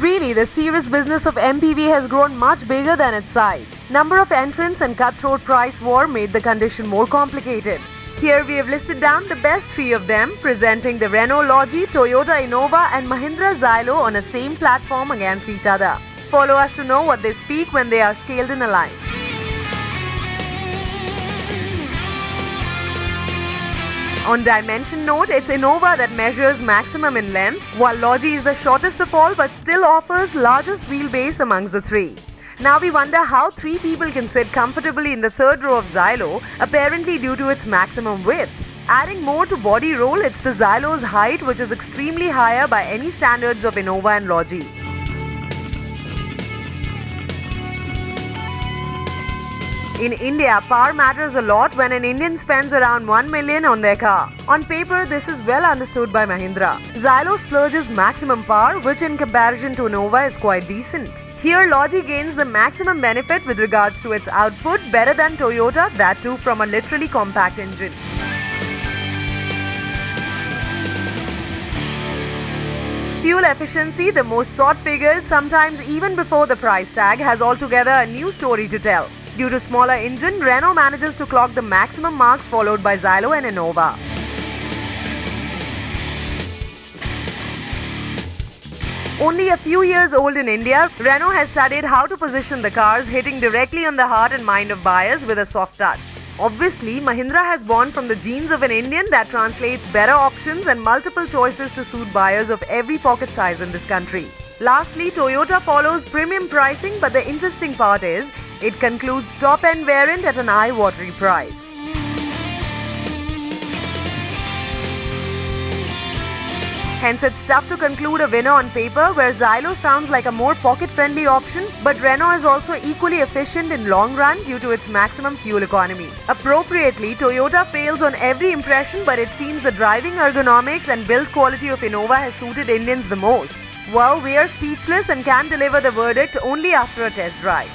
Really, the serious business of MPV has grown much bigger than its size. Number of entrants and cutthroat price war made the condition more complicated. Here we have listed down the best three of them, presenting the Renault Logi, Toyota Innova and Mahindra Xylo on a same platform against each other. Follow us to know what they speak when they are scaled in a line. On dimension note, it's Innova that measures maximum in length, while Logi is the shortest of all but still offers largest wheelbase amongst the three. Now we wonder how three people can sit comfortably in the third row of Xylo, apparently due to its maximum width. Adding more to body roll, it's the Xylo's height, which is extremely higher by any standards of Innova and Logi. In India, power matters a lot when an Indian spends around 1 million on their car. On paper, this is well understood by Mahindra. Xylo splurges maximum power, which in comparison to Innova is quite decent. Here, Logi gains the maximum benefit with regards to its output, better than Toyota, that too from a literally compact engine. Fuel efficiency, the most sought figures, sometimes even before the price tag, has altogether a new story to tell. Due to smaller engine, Renault manages to clock the maximum marks, followed by Xylo and Innova. Only a few years old in India, Renault has studied how to position the cars, hitting directly on the heart and mind of buyers with a soft touch. Obviously, Mahindra has born from the genes of an Indian that translates better options and multiple choices to suit buyers of every pocket size in this country. Lastly, Toyota follows premium pricing, but the interesting part is, it concludes top-end variant at an eye-watering price. Hence, it's tough to conclude a winner on paper, where Xylo sounds like a more pocket-friendly option, but Renault is also equally efficient in long run due to its maximum fuel economy. Appropriately, Toyota fails on every impression, but it seems the driving ergonomics and build quality of Innova has suited Indians the most. Well, we are speechless and can deliver the verdict only after a test drive.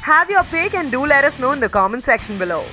Have your pick and do let us know in the comment section below.